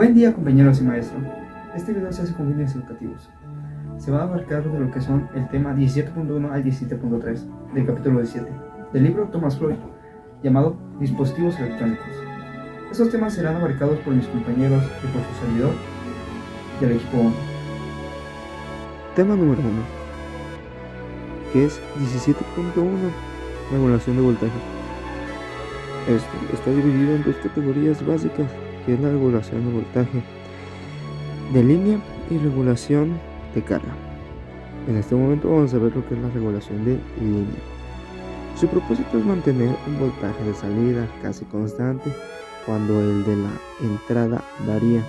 Buen día, compañeros y maestro. Este video se hace con fines educativos. Se va a abarcar de lo que son el tema 17.1 al 17.3 del capítulo 17 del libro Thomas Freud, llamado Dispositivos electrónicos. Estos temas serán abarcados por mis compañeros y por su servidor del equipo 1. Tema número 1, que es 17.1, regulación de voltaje. Este está dividido en dos categorías básicas, que es la regulación de voltaje de línea y regulación de carga. En este momento vamos a ver lo que es la regulación de línea. Su propósito es mantener un voltaje de salida casi constante cuando el de la entrada varía.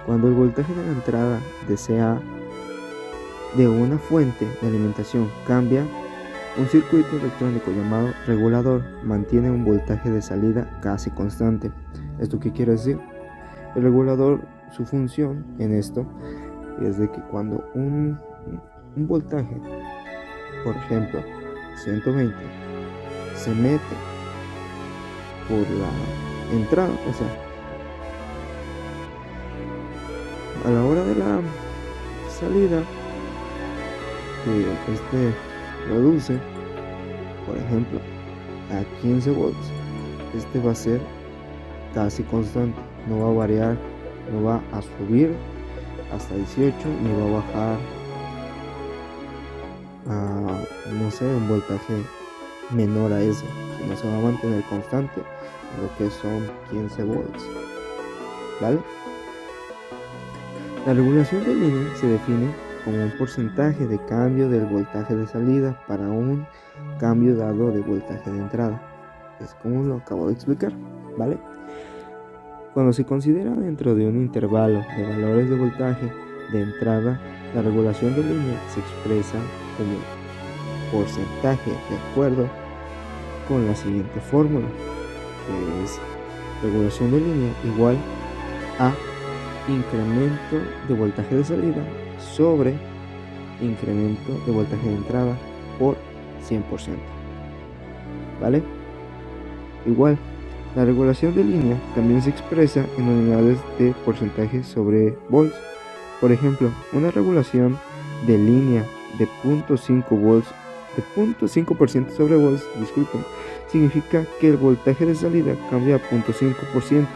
Cuando el voltaje de la entrada de una fuente de alimentación cambia, un circuito electrónico llamado regulador mantiene un voltaje de salida casi constante. ¿Esto qué quiere decir? El regulador, su función en esto es de que cuando un voltaje, por ejemplo 120, se mete por la entrada, o sea, a la hora de la salida, que reduce, por ejemplo, a 15 volts, va a ser casi constante, no va a variar, no va a subir hasta 18 ni va a bajar a, no sé, un voltaje menor a ese, sino se va a mantener constante en lo que son 15 volts, ¿vale? La regulación de línea se define como un porcentaje de cambio del voltaje de salida para un cambio dado de voltaje de entrada. Es como lo acabo de explicar, ¿vale? Cuando se considera dentro de un intervalo de valores de voltaje de entrada, la regulación de línea se expresa como porcentaje de acuerdo con la siguiente fórmula, que es regulación de línea igual a incremento de voltaje de salida sobre incremento de voltaje de entrada por 100%, ¿vale? Igual, la regulación de línea también se expresa en unidades de porcentaje sobre volts. Por ejemplo, una regulación de línea de 0.5 volts, de 0.5% sobre volts, significa que el voltaje de salida cambia a 0.5%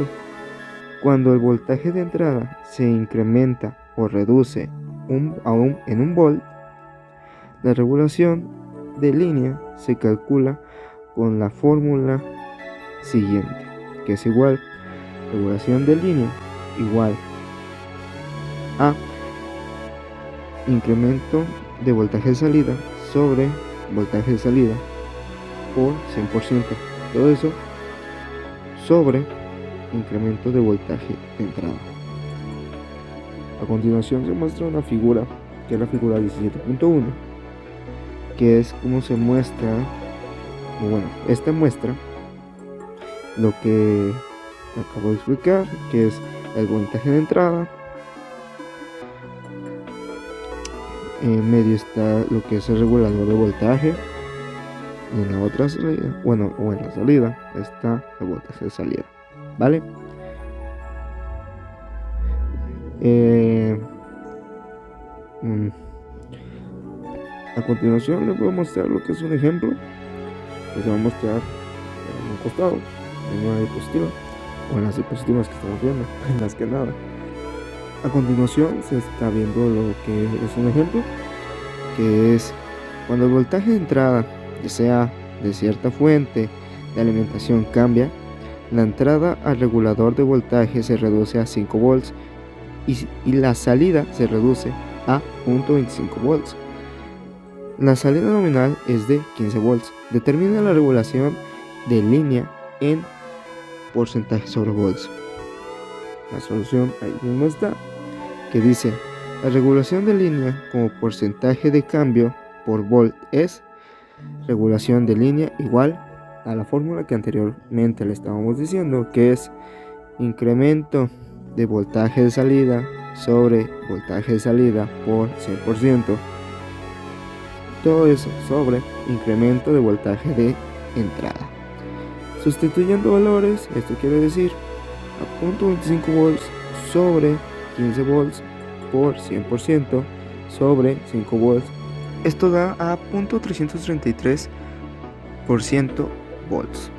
cuando el voltaje de entrada se incrementa o reduce en un volt. La regulación de línea se calcula con la fórmula siguiente, que es igual regulación de línea igual a incremento de voltaje de salida sobre voltaje de salida por 100%, todo eso sobre incremento de voltaje de entrada. A continuación se muestra una figura, que es la figura 17.1, que es como se muestra, esta muestra lo que acabo de explicar, que es el voltaje de entrada. En medio está lo que es el regulador de voltaje, y en la otra salida, o en la salida está el voltaje de salida, ¿vale? A continuación les voy a mostrar lo que es un ejemplo que se va a mostrar en un costado, en una diapositiva, o en las diapositivas que estamos viendo, en las que nada. A continuación se está viendo lo que es un ejemplo, que es cuando el voltaje de entrada, sea de cierta fuente de alimentación, cambia, la entrada al regulador de voltaje se reduce a 5 volts y la salida se reduce a 0.25 volts. La salida nominal es de 15 volts. Determina la regulación de línea en porcentaje sobre volts. La solución ahí mismo está, que dice: la regulación de línea como porcentaje de cambio por volt es regulación de línea igual a la fórmula que anteriormente le estábamos diciendo, que es incremento de voltaje de salida sobre voltaje de salida por 100%, todo eso sobre incremento de voltaje de entrada. Sustituyendo valores, esto quiere decir a 0.25 volts sobre 15 volts por 100% sobre 5 volts. Esto da a 0.333% volts.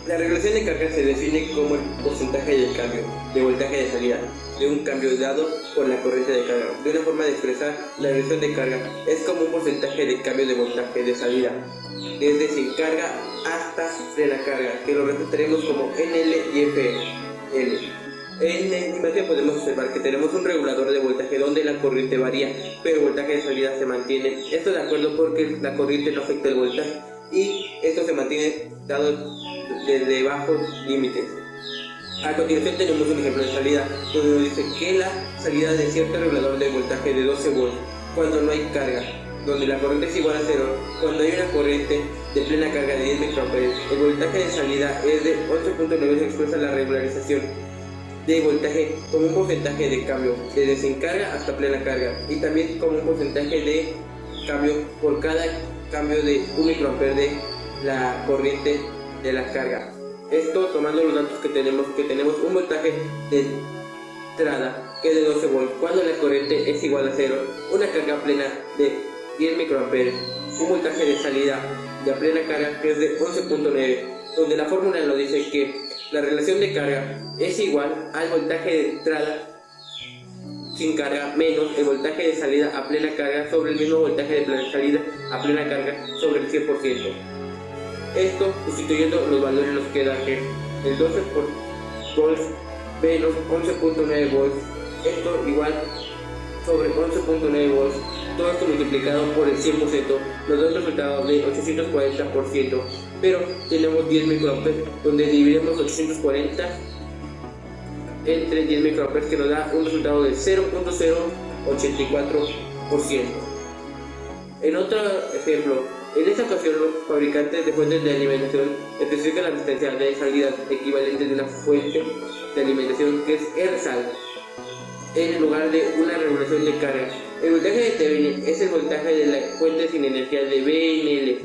La regulación de carga se define como el porcentaje del cambio de voltaje de salida de un cambio dado por la corriente de carga. De una forma de expresar la regulación de carga es como un porcentaje de cambio de voltaje de salida desde sin carga hasta plena carga, que lo representaremos como NL y FN. En la imagen podemos observar que tenemos un regulador de voltaje donde la corriente varía, pero el voltaje de salida se mantiene. Esto de acuerdo porque la corriente no afecta el voltaje y esto se mantiene dado desde bajos límites. A continuación tenemos un ejemplo de salida donde nos dice que la salida de cierto regulador de voltaje de 12 volts cuando no hay carga, donde la corriente es igual a 0, cuando hay una corriente de plena carga de 10 microamperes, el voltaje de salida es de 11.9. Se expresa la regularización de voltaje como un porcentaje de cambio desde sin carga hasta plena carga y también como un porcentaje de cambio por cada cambio de 1 microamper de la corriente de la carga. Esto tomando los datos que tenemos un voltaje de entrada que es de 12 volts cuando la corriente es igual a 0, una carga plena de 10 microamperes, un voltaje de salida de plena carga que es de 11.9, donde la fórmula nos dice que la relación de carga es igual al voltaje de entrada sin carga menos el voltaje de salida a plena carga sobre el mismo voltaje de plena salida a plena carga sobre el 100%. Esto, sustituyendo los valores, nos queda que el 12 volts menos 11.9 volts, esto igual sobre 11.9 volts, todo esto multiplicado por el 100% nos da un resultado de 840%, pero tenemos 10 microamperes, donde dividimos 840 entre 10 microamperes que nos da un resultado de 0.084%. En otro ejemplo, en esta ocasión los fabricantes de fuentes de alimentación especifican la resistencia de salida equivalente de una fuente de alimentación que es R-sal en lugar de una regulación de carga. El voltaje de Thevenin es el voltaje de la fuente sin energía de BNL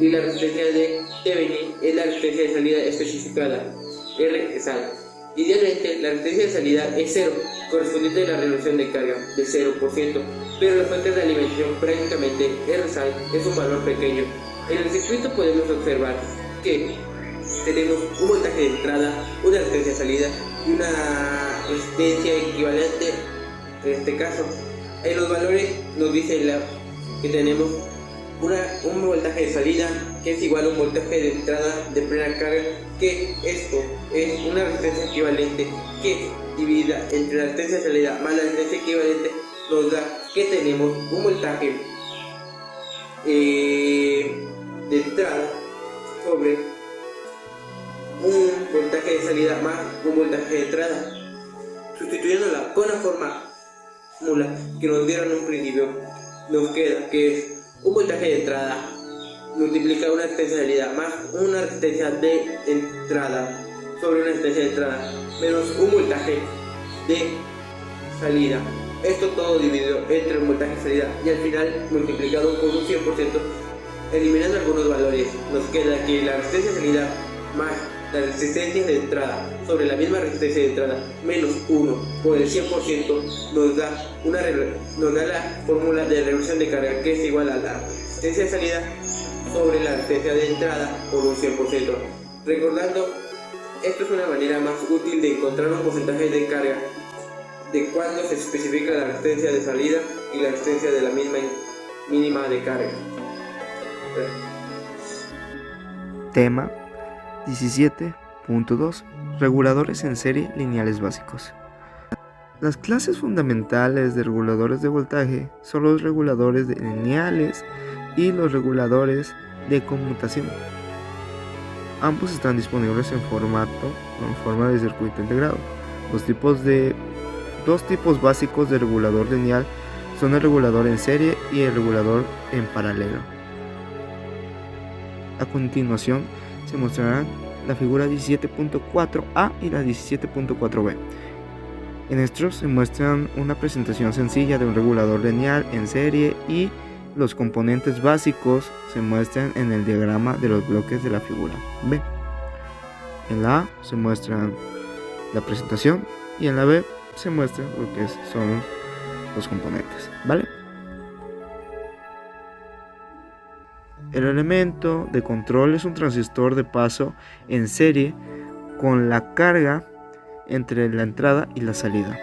y la resistencia de Thevenin es la resistencia de salida especificada R-sal. Idealmente la resistencia de salida es 0, correspondiente a la regulación de carga de 0%, pero las fuentes de alimentación prácticamente R-sal es un valor pequeño. En el circuito podemos observar que tenemos un voltaje de entrada, una resistencia de salida y una resistencia equivalente. En este caso, en los valores nos dice que tenemos un voltaje de salida que es igual a un voltaje de entrada de plena carga, que esto es una resistencia equivalente que dividida entre la resistencia de salida más la resistencia equivalente nos da que tenemos un voltaje de entrada sobre un voltaje de salida más un voltaje de entrada. Sustituyéndola con la fórmula que nos dieron en un principio, nos queda que es un voltaje de entrada multiplica una resistencia de salida más una resistencia de entrada sobre una resistencia de entrada menos un voltaje de salida. Esto todo dividido entre un voltaje de salida y al final multiplicado por un 100%. Eliminando algunos valores, nos queda que la resistencia de salida más la resistencia de entrada sobre la misma resistencia de entrada menos 1 por el 100% nos da la fórmula de reducción de carga, que es igual a la resistencia de salida sobre la resistencia de entrada por un 100%. Recordando, esto es una manera más útil de encontrar un porcentaje de carga de cuando se especifica la resistencia de salida y la resistencia de la misma mínima de carga. Tema 17.2 Reguladores en serie lineales básicos. Las clases fundamentales de reguladores de voltaje son los reguladores lineales y los reguladores de conmutación. Ambos están disponibles en forma de circuito integrado. Dos tipos básicos de regulador lineal son el regulador en serie y el regulador en paralelo. A continuación se mostrarán la figura 17.4a y la 17.4b. En estos se muestran una presentación sencilla de un regulador lineal en serie y los componentes básicos se muestran en el diagrama de los bloques de la figura B. En la A se muestran la presentación, y en la B se muestra lo que son los componentes, ¿vale? El elemento de control es un transistor de paso en serie con la carga entre la entrada y la salida.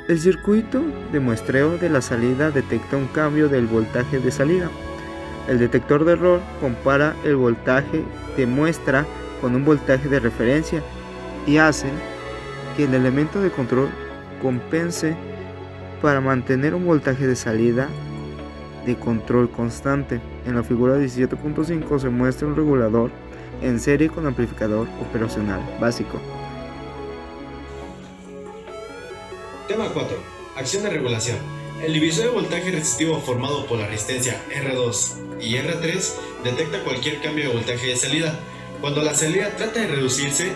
El circuito de muestreo de la salida detecta un cambio del voltaje de salida. El detector de error compara el voltaje de muestra con un voltaje de referencia y hace que el elemento de control compense para mantener un voltaje de salida de control constante. En la figura 17.5 se muestra un regulador en serie con amplificador operacional básico. Tema 4. Acción de regulación. El divisor de voltaje resistivo formado por la resistencia R2 y R3 detecta cualquier cambio de voltaje de salida. Cuando la salida trata de reducirse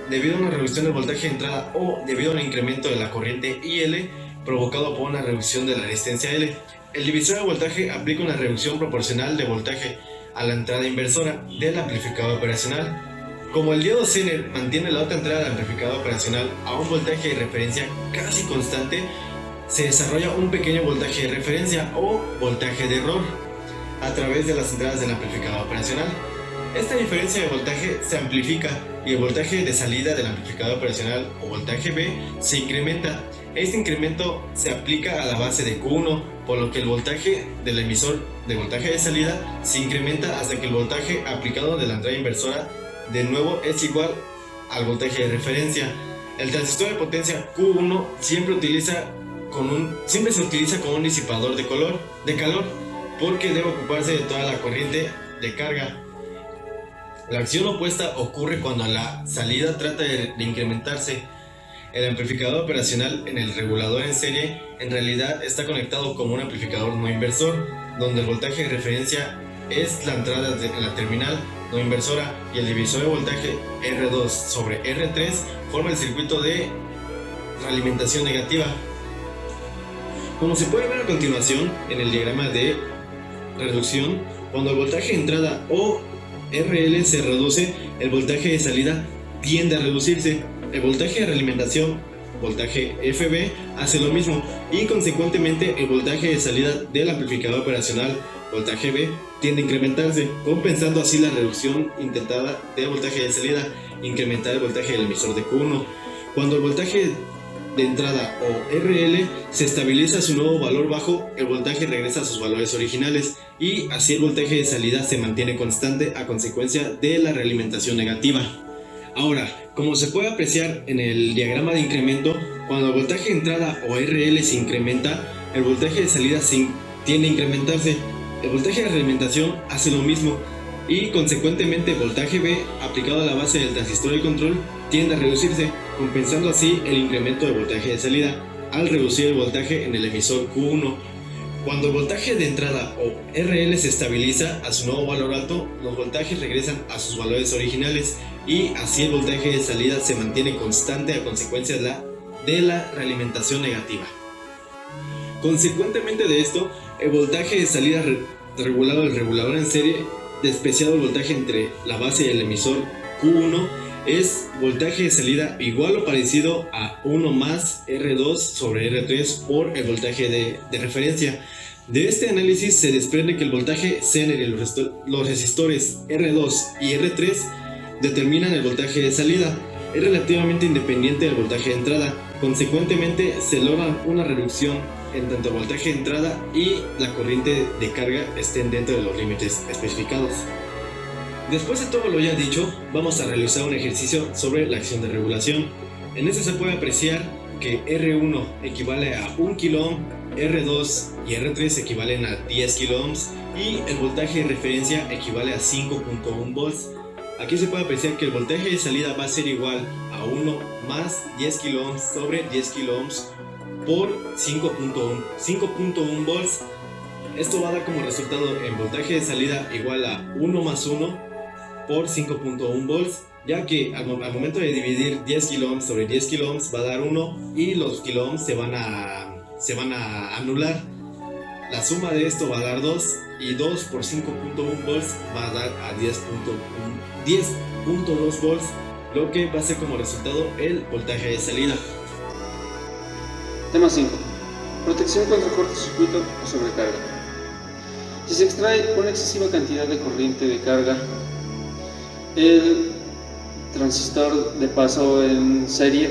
debido a una reducción del voltaje de entrada o debido a un incremento de la corriente IL provocado por una reducción de la resistencia L, el divisor de voltaje aplica una reducción proporcional de voltaje a la entrada inversora del amplificador operacional. Como el diodo Zener mantiene la otra entrada del amplificador operacional a un voltaje de referencia casi constante, se desarrolla un pequeño voltaje de referencia o voltaje de error a través de las entradas del amplificador operacional. Esta diferencia de voltaje se amplifica y el voltaje de salida del amplificador operacional o voltaje B se incrementa. Este incremento se aplica a la base de Q1, por lo que el voltaje del emisor de voltaje de salida se incrementa hasta que el voltaje aplicado de la entrada inversora de nuevo es igual al voltaje de referencia. El transistor de potencia Q1 siempre se utiliza como un disipador de calor porque debe ocuparse de toda la corriente de carga. La acción opuesta ocurre cuando la salida trata de incrementarse. El amplificador operacional en el regulador en serie en realidad está conectado como un amplificador no inversor, donde el voltaje de referencia es la entrada en la terminal no inversora y el divisor de voltaje R2 sobre R3 forma el circuito de realimentación negativa. Como se puede ver a continuación en el diagrama de reducción, cuando el voltaje de entrada o RL se reduce, el voltaje de salida tiende a reducirse. El voltaje de realimentación, voltaje FB, hace lo mismo y consecuentemente el voltaje de salida del amplificador operacional, voltaje B, tiende a incrementarse, compensando así la reducción intentada del voltaje de salida, incrementar el voltaje del emisor de Q1. Cuando el voltaje de entrada o RL se estabiliza a su nuevo valor bajo, el voltaje regresa a sus valores originales y así el voltaje de salida se mantiene constante a consecuencia de la realimentación negativa. Ahora, como se puede apreciar en el diagrama de incremento, cuando el voltaje de entrada o RL se incrementa, el voltaje de salida tiende a incrementarse. El voltaje de realimentación hace lo mismo y consecuentemente el voltaje B aplicado a la base del transistor de control tiende a reducirse, compensando así el incremento de voltaje de salida al reducir el voltaje en el emisor Q1. Cuando el voltaje de entrada o RL se estabiliza a su nuevo valor alto, los voltajes regresan a sus valores originales y así el voltaje de salida se mantiene constante a consecuencia de la realimentación negativa. Consecuentemente de esto, el voltaje de salida regulado del regulador en serie, despreciado el voltaje entre la base y el emisor Q1, es voltaje de salida igual o parecido a 1 más R2 sobre R3 por el voltaje de referencia. De este análisis se desprende que el voltaje Zener y los resistores R2 y R3 determinan el voltaje de salida. Es relativamente independiente del voltaje de entrada. Consecuentemente se logra una reducción en tanto el voltaje de entrada y la corriente de carga estén dentro de los límites especificados. Después de todo lo ya dicho, vamos a realizar un ejercicio sobre la acción de regulación. En este se puede apreciar que R1 equivale a 1 kΩ, R2 y R3 equivalen a 10 kΩ y el voltaje de referencia equivale a 5.1 volts. Aquí se puede apreciar que el voltaje de salida va a ser igual a 1 más 10 kΩ sobre 10 kΩ por 5.1 volts. Esto va a dar como resultado el voltaje de salida igual a 1 más 1 por 5.1 volts, ya que al momento de dividir 10 kΩ sobre 10 kΩ va a dar 1 y los kΩ se van a anular. La suma de esto va a dar 2 y 2 por 5.1 volts va a dar a 10.2 volts. lo que va a ser como resultado el voltaje de salida. Tema 5. Protección contra cortocircuito o sobrecarga. Si se extrae una excesiva cantidad de corriente de carga, el transistor de paso en serie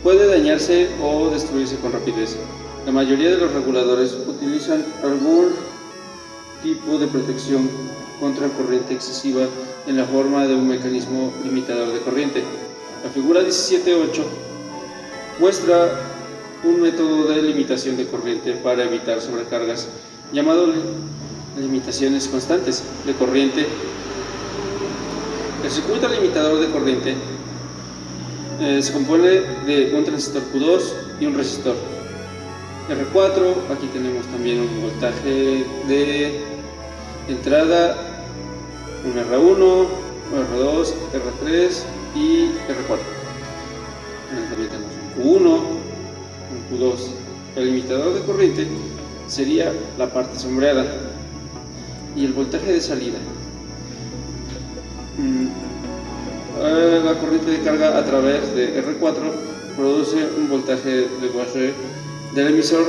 puede dañarse o destruirse con rapidez. La mayoría de los reguladores utilizan algún tipo de protección contra corriente excesiva en la forma de un mecanismo limitador de corriente. La figura 17.8 muestra un método de limitación de corriente para evitar sobrecargas llamado limitaciones constantes de corriente. El circuito limitador de corriente se compone de un transistor Q2 y un resistor R4. Aquí tenemos también un voltaje de entrada, un R1, un R2, R3 y R4. También tenemos un Q1, un Q2. El limitador de corriente sería la parte sombreada y el voltaje de salida. La corriente de carga a través de R4 produce un voltaje de base del emisor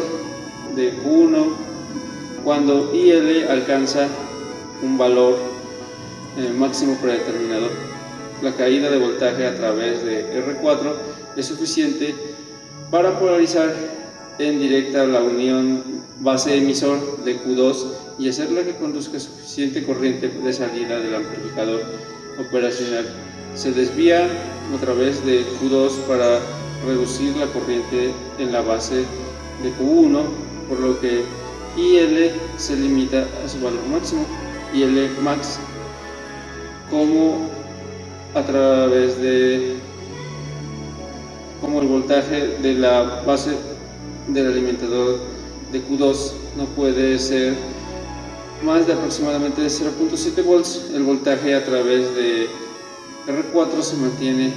de Q1 cuando IL alcanza un valor máximo predeterminado. La caída de voltaje a través de R4 es suficiente para polarizar en directa la unión base-emisor de Q2 y hacerla que conduzca suficiente corriente de salida del amplificador operacional. Se desvía a través de Q2 para reducir la corriente en la base de Q1, por lo que IL se limita a su valor máximo, IL max, como el voltaje de la base del alimentador de Q2 no puede ser más de aproximadamente 0.7 volts. El voltaje a través de R4 se mantiene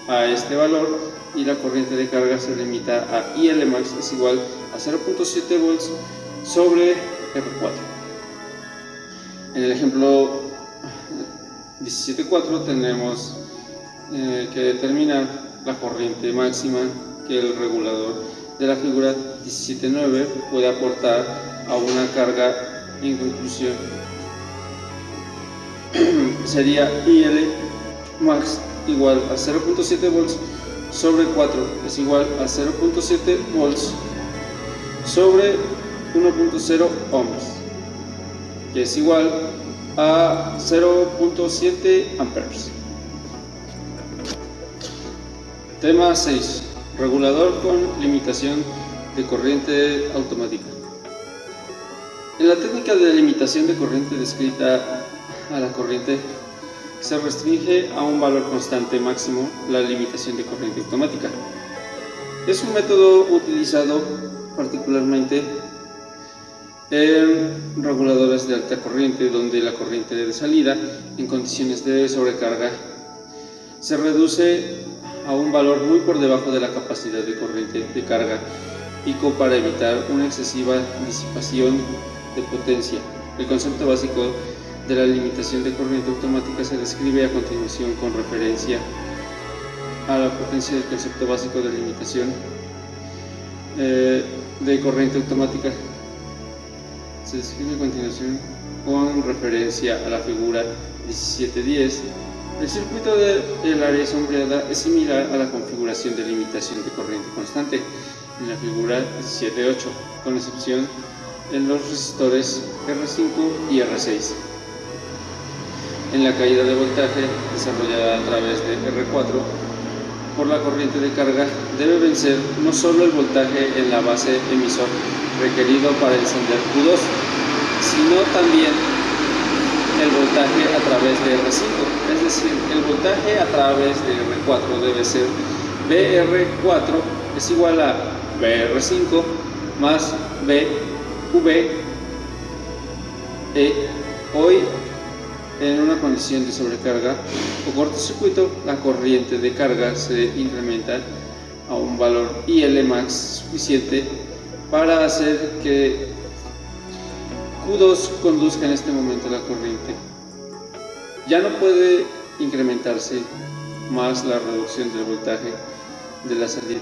a este valor y la corriente de carga se limita a IL max es igual a 0.7 volts sobre R4. En el ejemplo 17.4 tenemos que determinar la corriente máxima que el regulador de la figura 17.9 puede aportar a una carga. En conclusión, sería IL max igual a 0.7 volts sobre 4 es igual a 0.7 volts sobre 1.0 ohms, que es igual a 0.7 amperes. Tema 6. Regulador con limitación de corriente automática. En la técnica de limitación de corriente descrita a la corriente se restringe a un valor constante máximo la limitación de corriente automática. Es un método utilizado particularmente en reguladores de alta corriente, donde la corriente de salida en condiciones de sobrecarga se reduce a un valor muy por debajo de la capacidad de corriente de carga pico para evitar una excesiva disipación de potencia. El concepto básico de la limitación de corriente automática se describe a continuación con referencia a la potencia del concepto básico de limitación de corriente automática. Se describe a continuación con referencia a la figura 17.10. El circuito del área sombreada es similar a la configuración de limitación de corriente constante en la figura 17.8, con excepción en los resistores R5 y R6. En la caída de voltaje desarrollada a través de R4 por la corriente de carga debe vencer no solo el voltaje en la base emisor requerido para encender Q2, sino también el voltaje a través de R5, es decir, el voltaje a través de R4 debe ser BR4 es igual a BR5 más BV. Hoy, en una condición de sobrecarga o cortocircuito, la corriente de carga se incrementa a un valor IL max suficiente para hacer que Q2 conduzca en este momento la corriente. Ya no puede incrementarse más la reducción del voltaje de la salida.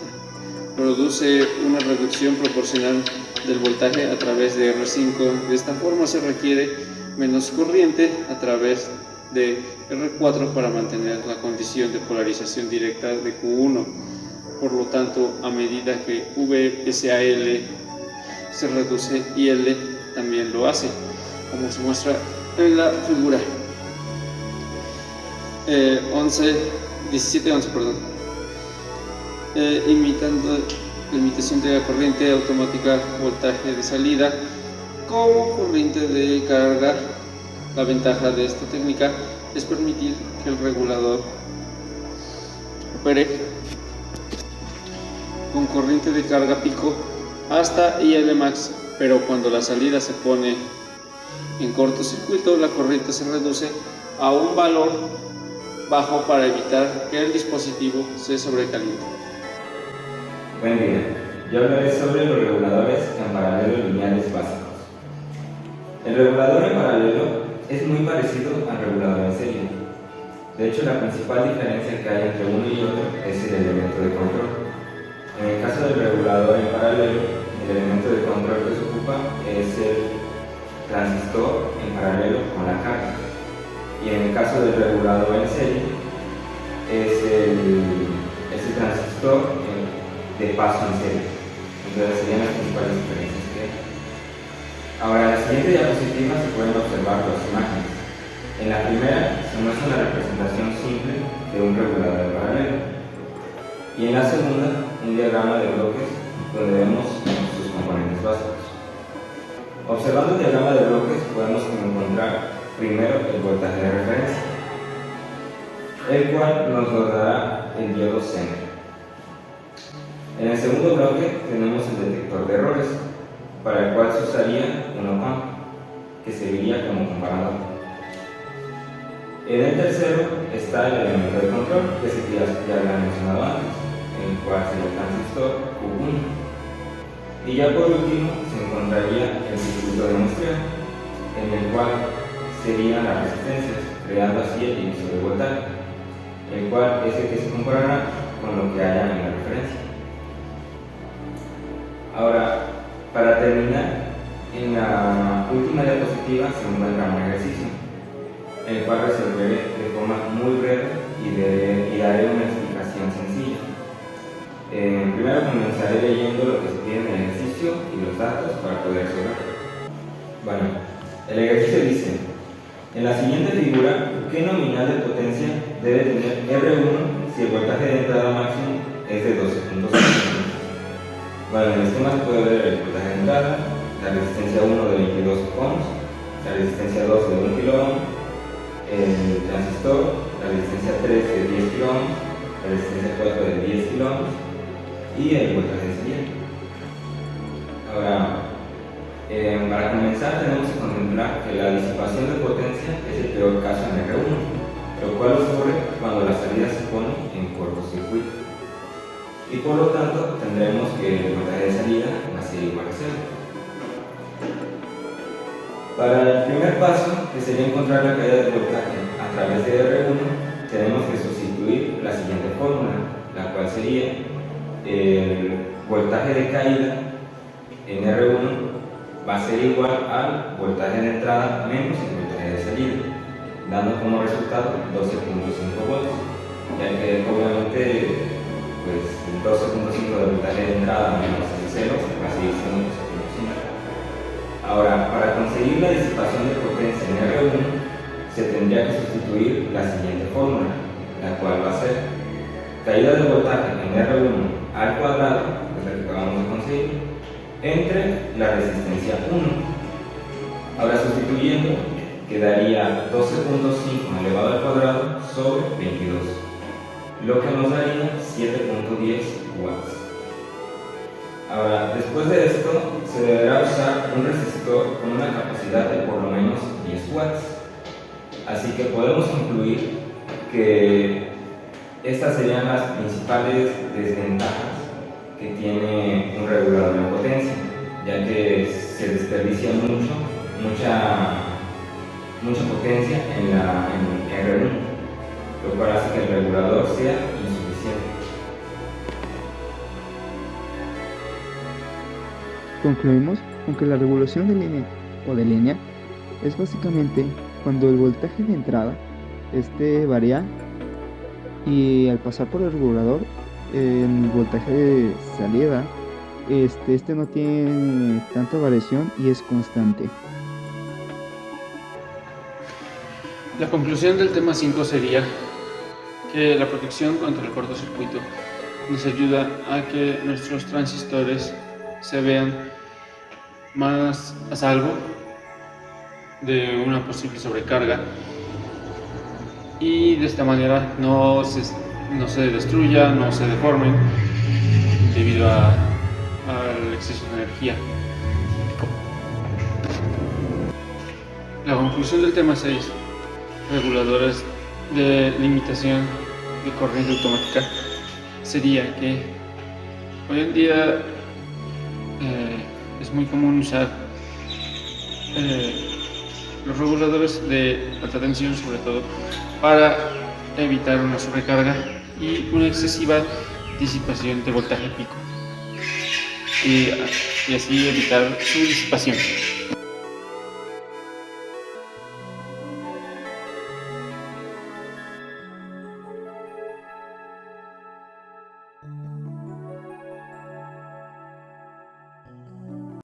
Produce una reducción proporcional del voltaje a través de R5. De esta forma se requiere menos corriente a través de R4 para mantener la condición de polarización directa de Q1. Por lo tanto, a medida que VSAL se reduce, IL también lo hace, como se muestra en la figura 17-11, imitando la imitación de la corriente automática voltaje de salida como corriente de carga. La ventaja de esta técnica es permitir que el regulador opere con corriente de carga pico hasta IL max, pero cuando la salida se pone en cortocircuito, la corriente se reduce a un valor bajo para evitar que el dispositivo se sobrecaliente. Buen día, yo hablaré sobre los reguladores en paralelo lineales básicos. El regulador en paralelo es muy parecido al regulador en serie. De hecho, la principal diferencia que hay entre uno y otro es el elemento de control. En el caso del regulador en paralelo, el elemento de control que se ocupa es el transistor en paralelo con la carga. Y en el caso del regulador en serie, es el transistor de paso en serie. Entonces serían las principales diferencias que hay. Ahora, en la siguiente diapositiva se pueden observar dos imágenes. En la primera se muestra una representación simple de un regulador en paralelo. Y en la segunda, un diagrama de bloques donde vemos sus componentes básicos. Observando el diagrama de bloques podemos encontrar primero el voltaje de referencia, el cual nos lo dará el diodo Zener. En el segundo bloque tenemos el detector de errores, para el cual se usaría un op-amp, que serviría como comparador. En el tercero está el elemento de control, que es el que ya había mencionado antes, el cual sería el transistor Q1. Y ya por último se encontraría el circuito de muestreo, en el cual serían las resistencias, creando así el divisor de voltaje, el cual es el que se comparará con lo que haya en la referencia. Ahora, para terminar, en la última diapositiva se encuentra un ejercicio, el cual resolveré de forma muy breve y daré una explicación sencilla. Primero comenzaré leyendo lo que se pide en el ejercicio y los datos para poder resolver. Bueno, el ejercicio dice: en la siguiente figura, ¿qué nominal de potencia debe tener R1 si el voltaje de entrada máximo es de 12.5? Bueno, en el esquema se puede ver el voltaje de entrada, la resistencia 1 de 22 ohms, la resistencia 2 de 1 kilo ohm, el transistor, la resistencia 3 de 10 kilo ohms, la resistencia 4 de 10 kilo ohms y el voltaje de salida. Ahora, para comenzar tenemos que contemplar que la disipación de potencia es el peor caso en R1, lo cual ocurre cuando la salida se pone en cortocircuito. Y por lo tanto tendremos que el voltaje de salida va a ser igual a 0. Para el primer paso, que sería encontrar la caída del voltaje a través de R1, tenemos que sustituir la siguiente fórmula, la cual sería el voltaje de caída en R1 va a ser igual al voltaje de entrada menos el voltaje de salida, dando como resultado 12.5 volts, ya que obviamente pues el 12.5 de voltaje de entrada menos el 0 va a seguir siendo 12.5. Ahora, para conseguir la disipación de potencia en R1 se tendría que sustituir la siguiente fórmula, la cual va a ser caída de voltaje en R1 al cuadrado, que es la que acabamos de conseguir, entre la resistencia 1. Ahora, sustituyendo, quedaría 12.5 elevado al cuadrado sobre 22, lo que nos daría 7.10 watts. Ahora, después de esto, se deberá usar un resistor con una capacidad de por lo menos 10 watts. Así que podemos concluir que estas serían las principales desventajas que tiene un regulador de potencia, ya que se desperdicia mucha potencia en R1. lo cual hace que el regulador sea insuficiente. Concluimos con que la regulación de línea o de línea es básicamente cuando el voltaje de entrada varía y al pasar por el regulador el voltaje de salida no tiene tanta variación y es constante. La conclusión del tema 5 sería que la protección contra el cortocircuito nos ayuda a que nuestros transistores se vean más a salvo de una posible sobrecarga y de esta manera no se destruya, no se deformen debido al exceso de energía. La conclusión del tema 6, reguladores de limitación de corriente automática, sería que hoy en día es muy común usar los reguladores de alta tensión, sobre todo para evitar una sobrecarga y una excesiva disipación de voltaje pico y así evitar su disipación.